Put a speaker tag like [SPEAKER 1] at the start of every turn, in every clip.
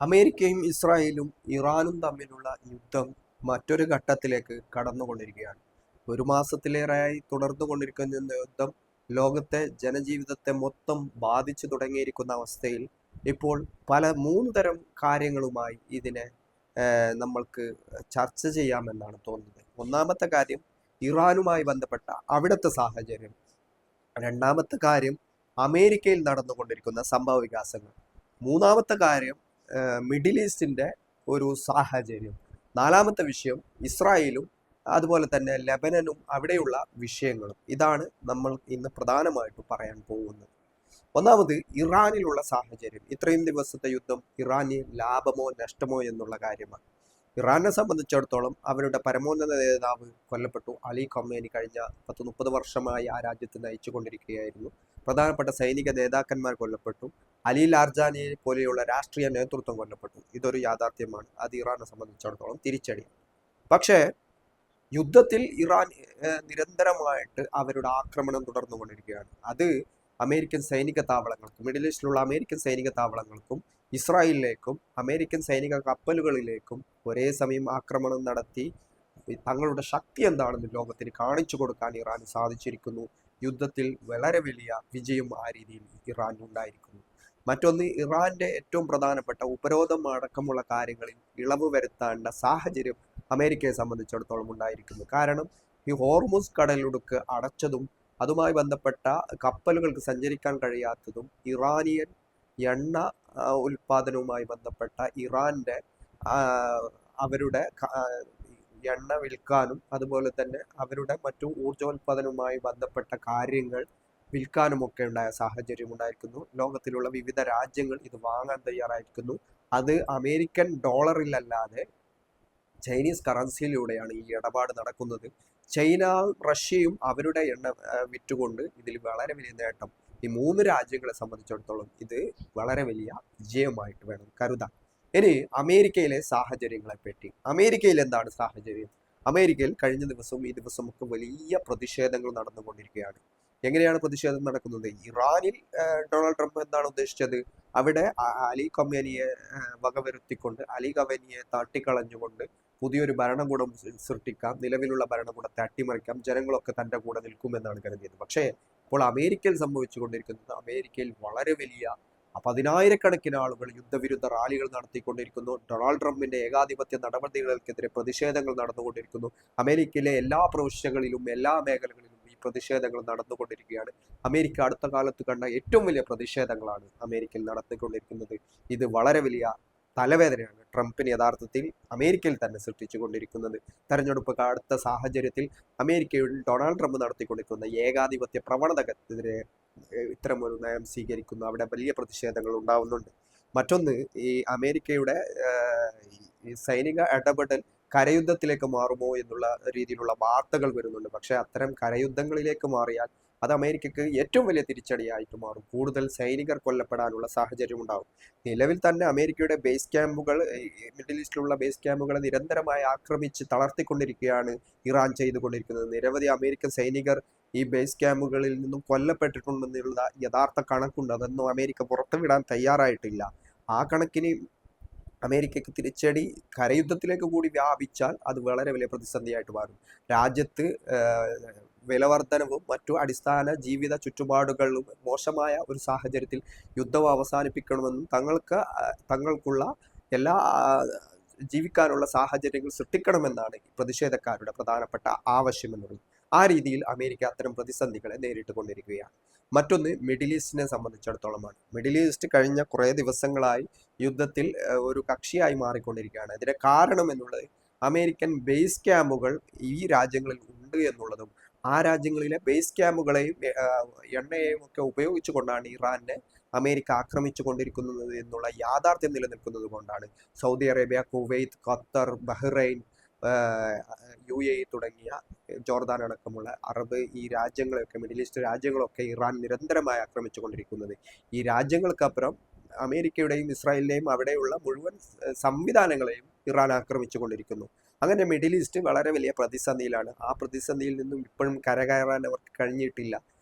[SPEAKER 1] അമേരിക്കയും ഇസ്രായേലും ഇറാനും തമ്മിലുള്ള യുദ്ധം മറ്റൊരു ഘട്ടത്തിലേക്ക് കടന്നുകൊണ്ടിരിക്കുകയാണ്. ഒരു മാസത്തിലേറെയായി തുടർന്നുകൊണ്ടിരിക്കുന്ന യുദ്ധം ലോകത്തെ ജനജീവിതത്തെ മൊത്തം ബാധിച്ചു തുടങ്ങിയിരിക്കുന്ന അവസ്ഥയിൽ ഇപ്പോൾ മൂന്ന് തരം കാര്യങ്ങളുമായി ഇതിനെ നമ്മൾക്ക് ചർച്ച ചെയ്യാമെന്നാണ് തോന്നുന്നത്. ഒന്നാമത്തെ കാര്യം ഇറാനുമായി ബന്ധപ്പെട്ട അവിടുത്തെ സാഹചര്യം. രണ്ടാമത്തെ കാര്യം അമേരിക്കയിൽ നടന്നുകൊണ്ടിരിക്കുന്ന സംഭവ വികാസങ്ങൾ. മൂന്നാമത്തെ കാര്യം മിഡിൽ ഈസ്റ്റിന്റെ ഒരു സാഹചര്യം. നാലാമത്തെ വിഷയം ഇസ്രായേലും അതുപോലെ തന്നെ ലെബനനും അവിടെയുള്ള വിഷയങ്ങളും. ഇതാണ് നമ്മൾ ഇന്ന് പ്രധാനമായിട്ടും പറയാൻ പോകുന്നത്. ഒന്നാമത് ഇറാനിലുള്ള സാഹചര്യം. ഇത്രയും ദിവസത്തെ യുദ്ധം ഇറാന് ലാഭമോ നഷ്ടമോ എന്നുള്ള കാര്യമാണ്. ഇറാനെ സംബന്ധിച്ചിടത്തോളം അവരുടെ പരമോന്നത നേതാവ് കൊല്ലപ്പെട്ടു. അലി ഖമേനി കഴിഞ്ഞ 30 വർഷമായി ആ രാജ്യത്ത് നയിച്ചു കൊണ്ടിരിക്കുകയായിരുന്നു. പ്രധാനപ്പെട്ട സൈനിക നേതാക്കന്മാർ കൊല്ലപ്പെട്ടു. അലി ലാർജാനിയെ പോലെയുള്ള രാഷ്ട്രീയ നേതൃത്വം കൊല്ലപ്പെട്ടു. ഇതൊരു യാഥാർത്ഥ്യമാണ്. അത് ഇറാനെ സംബന്ധിച്ചിടത്തോളം തിരിച്ചടി. പക്ഷേ യുദ്ധത്തിൽ ഇറാൻ നിരന്തരമായിട്ട് അവരുടെ ആക്രമണം തുടർന്നുകൊണ്ടിരിക്കുകയാണ്. അത് അമേരിക്കൻ സൈനിക താവളങ്ങൾക്കും മിഡിൽ ഈസ്റ്റിലുള്ള അമേരിക്കൻ സൈനിക താവളങ്ങൾക്കും ഇസ്രായേലിലേക്കും അമേരിക്കൻ സൈനിക കപ്പലുകളിലേക്കും ഒരേ സമയം ആക്രമണം നടത്തി തങ്ങളുടെ ശക്തി എന്താണെന്ന് ലോകത്തിന് കാണിച്ചു കൊടുക്കാൻ ഇറാന് സാധിച്ചിരിക്കുന്നു. യുദ്ധത്തിൽ വളരെ വലിയ വിജയം ആ രീതിയിൽ ഇറാൻ ഉണ്ടായിരിക്കുന്നു. മറ്റൊന്ന്, ഇറാന്റെ ഏറ്റവും പ്രധാനപ്പെട്ട ഉപരോധം അടക്കമുള്ള കാര്യങ്ങളിൽ ഇളവ് വരുത്തേണ്ട സാഹചര്യം അമേരിക്കയെ സംബന്ധിച്ചിടത്തോളം ഉണ്ടായിരിക്കുന്നു. കാരണം ഈ ഹോർമുസ് കടലിടുക്ക് അടച്ചതും അതുമായി ബന്ധപ്പെട്ട കപ്പലുകൾക്ക് സഞ്ചരിക്കാൻ കഴിയാത്തതും ഇറാനിയൻ എണ്ണ ഉൽപാദനവുമായി ബന്ധപ്പെട്ട ഇറാന്റെ അവരുടെ എണ്ണ വിൽക്കാനും അതുപോലെ തന്നെ അവരുടെ മറ്റു ഊർജോൽപാദനവുമായി ബന്ധപ്പെട്ട കാര്യങ്ങൾ വിൽക്കാനുമൊക്കെ ഉണ്ടായ സാഹചര്യം ഉണ്ടായിരിക്കുന്നു. ലോകത്തിലുള്ള വിവിധ രാജ്യങ്ങൾ ഇത് വാങ്ങാൻ തയ്യാറായിരിക്കുന്നു. അത് അമേരിക്കൻ ഡോളറിലല്ലാതെ ചൈനീസ് കറൻസിയിലൂടെയാണ് ഈ ഇടപാട് നടക്കുന്നത്. ചൈന റഷ്യയും അവരുടെ എണ്ണ വിറ്റുകൊണ്ട് ഇതിൽ വളരെ വലിയ നേട്ടം. ഈ മൂന്ന് രാജ്യങ്ങളെ സംബന്ധിച്ചിടത്തോളം ഇത് വളരെ വലിയ വിജയമായിട്ട് വേണം കരുതാൻ. ഇനി അമേരിക്കയിലെ സാഹചര്യങ്ങളെ പറ്റി. അമേരിക്കയിൽ എന്താണ് സാഹചര്യം? അമേരിക്കയിൽ കഴിഞ്ഞ ദിവസവും ഈ ദിവസമൊക്കെ വലിയ പ്രതിഷേധങ്ങൾ നടന്നുകൊണ്ടിരിക്കുകയാണ്. എങ്ങനെയാണ് പ്രതിഷേധം നടക്കുന്നത്? ഇറാനിൽ ഡൊണാൾഡ് ട്രംപ് എന്താണ് ഉദ്ദേശിച്ചത്? അവിടെ അലി ഖമേനിയെ വകവരുത്തിക്കൊണ്ട് അലി ഖമേനിയെ തട്ടിക്കളഞ്ഞുകൊണ്ട് പുതിയൊരു ഭരണകൂടം സൃഷ്ടിക്കാം, നിലവിലുള്ള ഭരണകൂടത്തെ അട്ടിമറിക്കാം, ജനങ്ങളൊക്കെ തന്റെ കൂടെ നിൽക്കുമെന്നാണ് കരുതിയത്. പക്ഷേ ഇപ്പോൾ അമേരിക്കയിൽ സംഭവിച്ചുകൊണ്ടിരിക്കുന്നത്, അമേരിക്കയിൽ വളരെ വലിയ 10,000-കണക്കിന് ആളുകൾ യുദ്ധവിരുദ്ധ റാലികൾ നടത്തിക്കൊണ്ടിരിക്കുന്നു. ഡൊണാൾഡ് ട്രംപിന്റെ ഏകാധിപത്യ നടപടികൾക്കെതിരെ പ്രതിഷേധങ്ങൾ നടന്നുകൊണ്ടിരിക്കുന്നു. അമേരിക്കയിലെ എല്ലാ പ്രവിശ്യകളിലും എല്ലാ മേഖലകളിലും ഈ പ്രതിഷേധങ്ങൾ നടന്നുകൊണ്ടിരിക്കുകയാണ്. അമേരിക്ക അടുത്ത കാലത്ത് കണ്ട ഏറ്റവും വലിയ പ്രതിഷേധങ്ങളാണ് അമേരിക്കയിൽ നടത്തിക്കൊണ്ടിരിക്കുന്നത്. ഇത് വളരെ വലിയ തലവേദനയാണ് ട്രംപിന് യഥാർത്ഥത്തിൽ അമേരിക്കയിൽ തന്നെ സൃഷ്ടിച്ചുകൊണ്ടിരിക്കുന്നത്. തെരഞ്ഞെടുപ്പ് അടുത്ത സാഹചര്യത്തിൽ അമേരിക്കയിൽ ഡൊണാൾഡ് ട്രംപ് നടത്തിക്കൊണ്ടിരിക്കുന്ന ഏകാധിപത്യ പ്രവണതക്കെതിരെ ഇത്തരമൊരു നയം സ്വീകരിക്കുന്നു. അവിടെ വലിയ പ്രതിഷേധങ്ങൾ ഉണ്ടാവുന്നുണ്ട്. മറ്റൊന്ന്, ഈ അമേരിക്കയുടെ സൈനിക ഇടപെടൽ കരയുദ്ധത്തിലേക്ക് മാറുമോ എന്നുള്ള രീതിയിലുള്ള വാർത്തകൾ വരുന്നുണ്ട്. പക്ഷെ അത്തരം കരയുദ്ധങ്ങളിലേക്ക് മാറിയാൽ അത് അമേരിക്കക്ക് ഏറ്റവും വലിയ തിരിച്ചടിയായിട്ട് മാറും. കൂടുതൽ സൈനികർ കൊല്ലപ്പെടാനുള്ള സാഹചര്യം ഉണ്ടാവും. നിലവിൽ തന്നെ അമേരിക്കയുടെ ബേസ് ക്യാമ്പുകൾ, മിഡിൽ ഈസ്റ്റിലുള്ള ബേസ് ക്യാമ്പുകളെ നിരന്തരമായി ആക്രമിച്ച് തളർത്തിക്കൊണ്ടിരിക്കുകയാണ് ഇറാൻ ചെയ്തുകൊണ്ടിരിക്കുന്നത്. നിരവധി അമേരിക്കൻ സൈനികർ ഈ ബേസ് ക്യാമ്പുകളിൽ നിന്നും കൊല്ലപ്പെട്ടിട്ടുണ്ടെന്നുള്ള യഥാർത്ഥ കണക്കുണ്ട്. അതൊന്നും അമേരിക്ക പുറത്തുവിടാൻ തയ്യാറായിട്ടില്ല. ആ കണക്കിന് അമേരിക്കക്ക് തിരിച്ചടി കരയുദ്ധത്തിലേക്ക് കൂടി വ്യാപിച്ചാൽ അത് വളരെ വലിയ പ്രതിസന്ധിയായിട്ട് മാറും. രാജ്യത്ത് വിലവർധനവും മറ്റു അടിസ്ഥാന ജീവിത ചുറ്റുപാടുകളും മോശമായ ഒരു സാഹചര്യത്തിൽ യുദ്ധം അവസാനിപ്പിക്കണമെന്നും തങ്ങൾക്കുള്ള എല്ലാ ജീവിക്കാനുള്ള സാഹചര്യങ്ങൾ സൃഷ്ടിക്കണമെന്നാണ് പ്രതിഷേധക്കാരുടെ പ്രധാനപ്പെട്ട ആവശ്യം എന്നുള്ളത്. ആ രീതിയിൽ അമേരിക്ക അത്തരം പ്രതിസന്ധികളെ നേരിട്ട് കൊണ്ടിരിക്കുകയാണ്. മറ്റൊന്ന്, മിഡിൽ ഈസ്റ്റിനെ സംബന്ധിച്ചിടത്തോളമാണ്. മിഡിൽ ഈസ്റ്റ് കഴിഞ്ഞ കുറേ ദിവസങ്ങളായി യുദ്ധത്തിൽ ഒരു കക്ഷിയായി മാറിക്കൊണ്ടിരിക്കുകയാണ്. ഇതിന്റെ കാരണം എന്നുള്ളത് അമേരിക്കൻ ബേസ് ക്യാമ്പുകൾ ഈ രാജ്യങ്ങളിൽ ഉണ്ട് എന്നുള്ളതും ആ രാജ്യങ്ങളിലെ ബേസ് ക്യാമ്പുകളെയും എണ്ണയെയും ഒക്കെ ഉപയോഗിച്ചുകൊണ്ടാണ് ഇറാനെ അമേരിക്ക ആക്രമിച്ചു കൊണ്ടിരിക്കുന്നത് എന്നുള്ള യാഥാർത്ഥ്യം നിലനിൽക്കുന്നത് കൊണ്ടാണ് Saudi Arabia, Kuwait, Qatar, Bahrain, UAE തുടങ്ങിയ ജോർദാൻ അടക്കമുള്ള അറബ് ഈ രാജ്യങ്ങളെയൊക്കെ, മിഡിൽ ഈസ്റ്റ് രാജ്യങ്ങളൊക്കെ ഇറാൻ നിരന്തരമായി ആക്രമിച്ചു കൊണ്ടിരിക്കുന്നത്. ഈ രാജ്യങ്ങൾക്കപ്പുറം അമേരിക്കയുടെയും ഇസ്രായേലിന്റെയും അവിടെയുള്ള മുഴുവൻ സംവിധാനങ്ങളെയും ഇറാൻ ആക്രമിച്ചു കൊണ്ടിരിക്കുന്നു. അങ്ങനെ മിഡിൽ ഈസ്റ്റ് വളരെ വലിയ പ്രതിസന്ധിയിലാണ്. ആ പ്രതിസന്ധിയിൽ നിന്നും ഇപ്പോഴും കരകയറാൻ അവർക്ക് കഴിഞ്ഞിട്ടില്ല.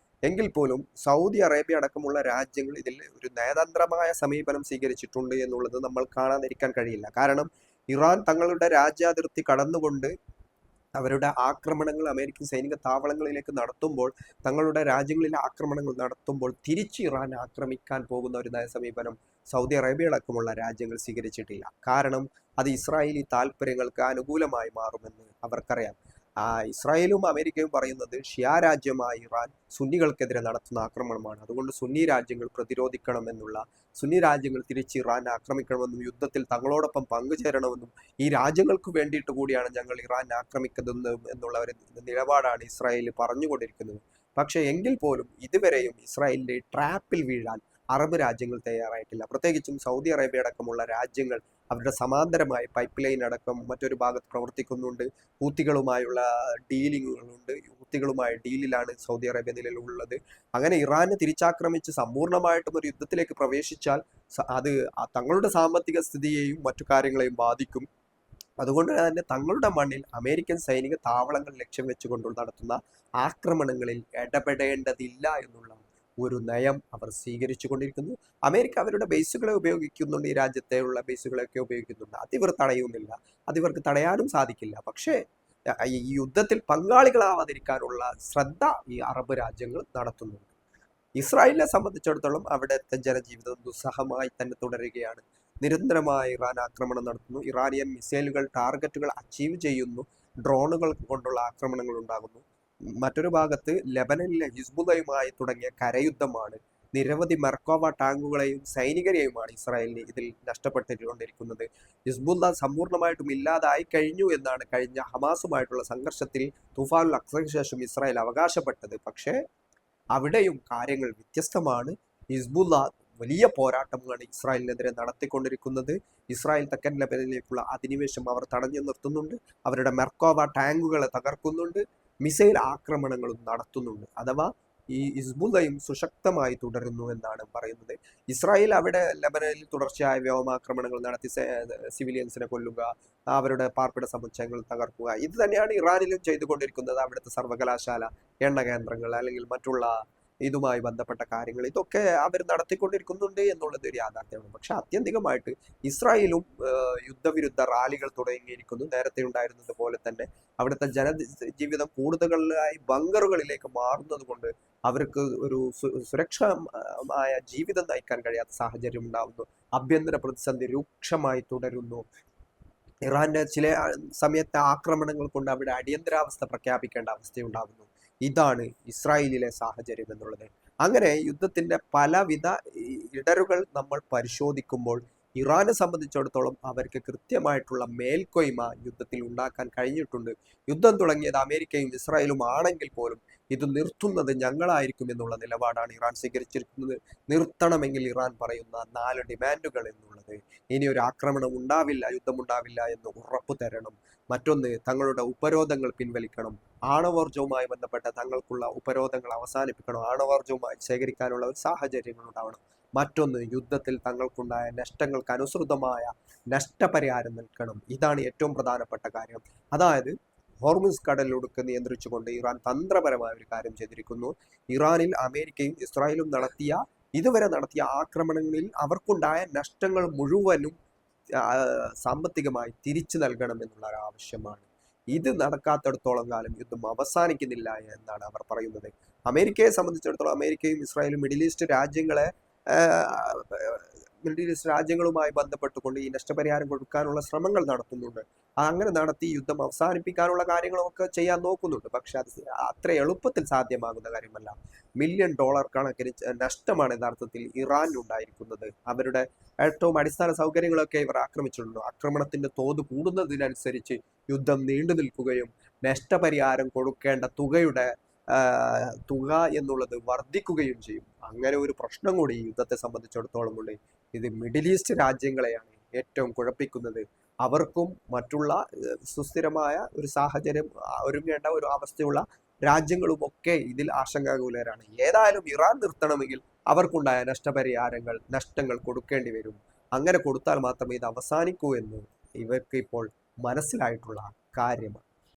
[SPEAKER 1] എങ്കിൽ പോലും സൗദി അറേബ്യ അടക്കമുള്ള രാജ്യങ്ങൾ ഇതിൽ ഒരു നയതന്ത്രമായ സമീപനം സ്വീകരിച്ചിട്ടുണ്ട് എന്നുള്ളത് നമ്മൾ കാണാതിരിക്കാൻ കഴിയില്ല. കാരണം ഇറാൻ തങ്ങളുടെ രാജ്യാതിർത്തി കടന്നുകൊണ്ട് അവരുടെ ആക്രമണങ്ങൾ അമേരിക്കൻ സൈനിക താവളങ്ങളിലേക്ക് നടത്തുമ്പോൾ, തങ്ങളുടെ രാജ്യങ്ങളിൽ ആക്രമണങ്ങൾ നടത്തുമ്പോൾ തിരിച്ച് ഇറാൻ ആക്രമിക്കാൻ പോകുന്ന ഒരു നയസമീപനം സൗദി അറേബ്യ അടക്കമുള്ള രാജ്യങ്ങൾ സ്വീകരിച്ചിട്ടില്ല. കാരണം അത് ഇസ്രായേലി താല്പര്യങ്ങൾക്ക് അനുകൂലമായി മാറുമെന്ന് അവർക്കറിയാം. ഇസ്രായേലും അമേരിക്കയും പറയുന്നത് ഷിയ രാജ്യമായ ഇറാൻ സുന്നികൾക്കെതിരെ നടത്തുന്ന ആക്രമണമാണ്, അതുകൊണ്ട് സുന്നി രാജ്യങ്ങൾ പ്രതിരോധിക്കണം എന്നുള്ള, സുന്നി രാജ്യങ്ങൾ തിരിച്ച് ഇറാൻ ആക്രമിക്കണമെന്നും യുദ്ധത്തിൽ തങ്ങളോടൊപ്പം പങ്കുചേരണമെന്നും ഈ രാജ്യങ്ങൾക്ക് വേണ്ടിയിട്ട് കൂടിയാണ് ഞങ്ങൾ ഇറാൻ ആക്രമിക്കുന്നത് എന്നുള്ള ഒരു നിലപാടാണ് ഇസ്രായേൽ പറഞ്ഞുകൊണ്ടിരിക്കുന്നത്. പക്ഷേ എങ്കിൽ പോലും ഇതുവരെയും ഇസ്രായേലിന്റെ ട്രാപ്പിൽ വീഴാൻ അറബ് രാജ്യങ്ങൾ തയ്യാറായിട്ടില്ല. പ്രത്യേകിച്ചും സൗദി അറേബ്യ അടക്കമുള്ള രാജ്യങ്ങൾ അവരുടെ സമാന്തരമായി പൈപ്പ് ലൈൻ അടക്കം മറ്റൊരു ഭാഗത്ത് പ്രവർത്തിക്കുന്നുണ്ട്. ഹൂത്തികളുമായുള്ള ഡീലിങ്ങുകളുണ്ട്. ഹൂത്തികളുമായ ഡീലിലാണ് സൗദി അറേബ്യ നിലവിലുള്ളത്. അങ്ങനെ ഇറാനെ തിരിച്ചാക്രമിച്ച് സമ്പൂർണ്ണമായിട്ടും ഒരു യുദ്ധത്തിലേക്ക് പ്രവേശിച്ചാൽ അത് തങ്ങളുടെ സാമ്പത്തിക സ്ഥിതിയെയും മറ്റു കാര്യങ്ങളെയും ബാധിക്കും. അതുകൊണ്ട് തന്നെ തങ്ങളുടെ മണ്ണിൽ അമേരിക്കൻ സൈനിക താവളങ്ങൾ ലക്ഷ്യം വെച്ചുകൊണ്ട് നടത്തുന്ന ആക്രമണങ്ങളിൽ ഇടപെടേണ്ടതില്ല എന്നുള്ള ഒരു നയം അവർ സ്വീകരിച്ചു കൊണ്ടിരിക്കുന്നു. അമേരിക്ക അവരുടെ ബേസുകളെ ഉപയോഗിക്കുന്നുണ്ട്, ഈ രാജ്യത്തെയുള്ള ബേസുകളൊക്കെ ഉപയോഗിക്കുന്നുണ്ട്. അതിവർ തടയുന്നില്ല, അതിവർക്ക് തടയാനും സാധിക്കില്ല. പക്ഷേ ഈ യുദ്ധത്തിൽ പങ്കാളികളാവാതിരിക്കാനുള്ള ശ്രദ്ധ ഈ അറബ് രാജ്യങ്ങൾ നടത്തുന്നുണ്ട്. ഇസ്രായേലിനെ സംബന്ധിച്ചിടത്തോളം അവിടുത്തെ ജനജീവിതം ദുസ്സഹമായി തന്നെ തുടരുകയാണ്. നിരന്തരമായ ഇറാൻ ആക്രമണം നടത്തുന്നു, ഇറാനിയൻ മിസൈലുകൾ ടാർഗറ്റുകൾ അച്ചീവ് ചെയ്യുന്നു, ഡ്രോണുകൾ കൊണ്ടുള്ള ആക്രമണങ്ങൾ ഉണ്ടാകുന്നു. മറ്റൊരു ഭാഗത്ത് ലെബനനിലെ ഹിസ്ബുള്ളയുമായി തുടങ്ങിയ കരയുദ്ധമാണ്. നിരവധി മെർക്കോവ ടാങ്കുകളെയും സൈനികരെയുമാണ് ഇസ്രായേലിന് ഇതിൽ നഷ്ടപ്പെട്ടുകൊണ്ടിരിക്കുന്നത്. ഹിസ്ബുള്ള സമ്പൂർണ്ണമായിട്ടും ഇല്ലാതായി കഴിഞ്ഞു എന്നാണ് കഴിഞ്ഞ ഹമാസുമായിട്ടുള്ള സംഘർഷത്തിൽ തുഫാനുൽ അഖ്സയ്ക്ക് ശേഷം ഇസ്രായേൽ അവകാശപ്പെട്ടത്. പക്ഷേ അവിടെയും കാര്യങ്ങൾ വ്യത്യസ്തമാണ്. ഹിസ്ബുള്ള വലിയ പോരാട്ടമാണ് ഇസ്രായേലിനെതിരെ നടത്തിക്കൊണ്ടിരിക്കുന്നത്. ഇസ്രായേൽ തെക്കൻ ലെബനനിലേക്കുള്ള അധിനിവേശം അവർ തടഞ്ഞു നിർത്തുന്നുണ്ട്, അവരുടെ മെർക്കോവ ടാങ്കുകളെ തകർക്കുന്നുണ്ട്, മിസൈൽ ആക്രമണങ്ങളും നടത്തുന്നുണ്ട്. അഥവാ ഈ ഹിസ്ബുള്ളയും സുശക്തമായി തുടരുന്നു എന്നാണ് പറയുന്നത്. ഇസ്രായേൽ അവിടെ ലെബനനിൽ തുടർച്ചയായ വ്യോമാക്രമണങ്ങൾ നടത്തി സിവിലിയൻസിനെ കൊല്ലുക, അവരുടെ പാർപ്പിട സമുച്ചയങ്ങൾ തകർക്കുക, ഇത് തന്നെയാണ് ഇറാനിലും ചെയ്തുകൊണ്ടിരിക്കുന്നത്. അവിടുത്തെ സർവകലാശാല, എണ്ണ കേന്ദ്രങ്ങൾ അല്ലെങ്കിൽ മറ്റുള്ള ഇതുമായി ബന്ധപ്പെട്ട കാര്യങ്ങൾ ഇതൊക്കെ അവർ നടത്തിക്കൊണ്ടിരിക്കുന്നുണ്ട് എന്നുള്ളത് ഒരു യാഥാർത്ഥ്യമാണ്. പക്ഷെ ആത്യന്തികമായിട്ട് ഇസ്രായേലും യുദ്ധവിരുദ്ധ റാലികൾ തുടങ്ങിയിരിക്കുന്നു. നേരത്തെ ഉണ്ടായിരുന്നത് പോലെ തന്നെ അവിടുത്തെ ജനജീവിതം കൂടുതലായി ബങ്കറുകളിലേക്ക് മാറുന്നത് കൊണ്ട് അവർക്ക് ഒരു സുരക്ഷമായ ജീവിതം നയിക്കാൻ കഴിയാത്ത സാഹചര്യം ഉണ്ടാകുന്നു. ആഭ്യന്തര പ്രതിസന്ധി രൂക്ഷമായി തുടരുന്നു. ഇറാന്റെ ചില സമയത്തെ ആക്രമണങ്ങൾ കൊണ്ട് അവിടെ അടിയന്തരാവസ്ഥ പ്രഖ്യാപിക്കേണ്ട അവസ്ഥയുണ്ടാകുന്നു. ഇതാണ് ഇസ്രായേലിലെ സാഹചര്യം എന്നുള്ളത്. അങ്ങനെ യുദ്ധത്തിന്റെ പലവിധ ഇടരുകൾ നമ്മൾ പരിശോധിക്കുമ്പോൾ ഇറാനെ സംബന്ധിച്ചിടത്തോളം അവർക്ക് കൃത്യമായിട്ടുള്ള മേൽക്കൊയ്മ യുദ്ധത്തിൽ ഉണ്ടാക്കാൻ കഴിഞ്ഞിട്ടുണ്ട്. യുദ്ധം തുടങ്ങിയത് അമേരിക്കയും ഇസ്രായേലും ആണെങ്കിൽ പോലും ഇത് നിർത്തുന്നത് ഞങ്ങളായിരിക്കും എന്നുള്ള നിലപാടാണ് ഇറാൻ സ്വീകരിച്ചിരിക്കുന്നത്. നിർത്തണമെങ്കിൽ ഇറാൻ പറയുന്ന 4 ഡിമാൻഡുകൾ എന്നുള്ളത്, ഇനി ഒരു ആക്രമണം ഉണ്ടാവില്ല, യുദ്ധമുണ്ടാവില്ല എന്ന് ഉറപ്പു തരണം. മറ്റൊന്ന്, തങ്ങളുടെ ഉപരോധങ്ങൾ പിൻവലിക്കണം. ആണവോർജവുമായി ബന്ധപ്പെട്ട തങ്ങൾക്കുള്ള ഉപരോധങ്ങൾ അവസാനിപ്പിക്കണം. ആണവോർജവുമായി ശേഖരിക്കാനുള്ള ഒരു സാഹചര്യങ്ങൾ ഉണ്ടാവണം. മറ്റൊന്ന്, യുദ്ധത്തിൽ തങ്ങൾക്കുണ്ടായ നഷ്ടങ്ങൾക്ക് അനുസൃതമായ നഷ്ടപരിഹാരം നൽകണം. ഇതാണ് ഏറ്റവും പ്രധാനപ്പെട്ട കാര്യം. അതായത് ഹോർമുസ് കടലിടുക്ക് നിയന്ത്രിച്ചുകൊണ്ട് ഇറാൻ തന്ത്രപരമായ ഒരു കാര്യം ചെയ്തിരിക്കുന്നു. ഇറാനിൽ അമേരിക്കയും ഇസ്രായേലും ഇതുവരെ നടത്തിയ ആക്രമണങ്ങളിൽ അവർക്കുണ്ടായ നഷ്ടങ്ങൾ മുഴുവനും സാമ്പത്തികമായി തിരിച്ചു നൽകണം എന്നുള്ള ഒരു ആവശ്യമാണ്. ഇത് നടക്കാത്തിടത്തോളം കാലം യുദ്ധം അവസാനിക്കുന്നില്ല എന്നാണ് അവർ പറയുന്നത്. അമേരിക്കയെ സംബന്ധിച്ചിടത്തോളം അമേരിക്കയും ഇസ്രായേലും മിഡിൽ ഈസ്റ്റ് രാജ്യങ്ങളുമായി ബന്ധപ്പെട്ടുകൊണ്ട് ഈ നഷ്ടപരിഹാരം കൊടുക്കാനുള്ള ശ്രമങ്ങൾ നടത്തുന്നുണ്ട്. അങ്ങനെ നടത്തി യുദ്ധം അവസാനിപ്പിക്കാനുള്ള കാര്യങ്ങളൊക്കെ ചെയ്യാൻ നോക്കുന്നുണ്ട്. പക്ഷെ അത് അത്ര എളുപ്പത്തിൽ സാധ്യമാകുന്ന കാര്യമല്ല. $മില്യൺ കണക്കിന് നഷ്ടമാണ് യഥാർത്ഥത്തിൽ ഇറാനുണ്ടായിരിക്കുന്നത്. അവരുടെ ഏറ്റവും അടിസ്ഥാന സൗകര്യങ്ങളൊക്കെ ഇവർ ആക്രമിച്ചിട്ടുണ്ട്. ആക്രമണത്തിന്റെ തോത് കൂടുന്നതിനനുസരിച്ച് യുദ്ധം നീണ്ടു നിൽക്കുകയും നഷ്ടപരിഹാരം കൊടുക്കേണ്ട തുക എന്നുള്ളത് വർദ്ധിക്കുകയും ചെയ്യും. അങ്ങനെ ഒരു പ്രശ്നം കൂടി ഈ യുദ്ധത്തെ സംബന്ധിച്ചിടത്തോളം ഉണ്ട്. ഇത് മിഡിൽ ഈസ്റ്റ് രാജ്യങ്ങളെയാണ് ഏറ്റവും കുഴപ്പിക്കുന്നത്. അവർക്കും മറ്റുള്ള സുസ്ഥിരമായ ഒരു സാഹചര്യം ഒരുങ്ങേണ്ട ഒരു അവസ്ഥയുള്ള രാജ്യങ്ങളുമൊക്കെ ഇതിൽ ആശങ്കാകുലരാണ്. ഏതായാലും ഇറാൻ നിർത്തണമെങ്കിൽ അവർക്കുണ്ടായ നഷ്ടങ്ങൾ കൊടുക്കേണ്ടി വരും. അങ്ങനെ കൊടുത്താൽ മാത്രമേ ഇത് അവസാനിക്കൂ എന്ന് ഇവർക്ക് ഇപ്പോൾ മനസ്സിലായിട്ടുള്ള കാര്യമാണ്.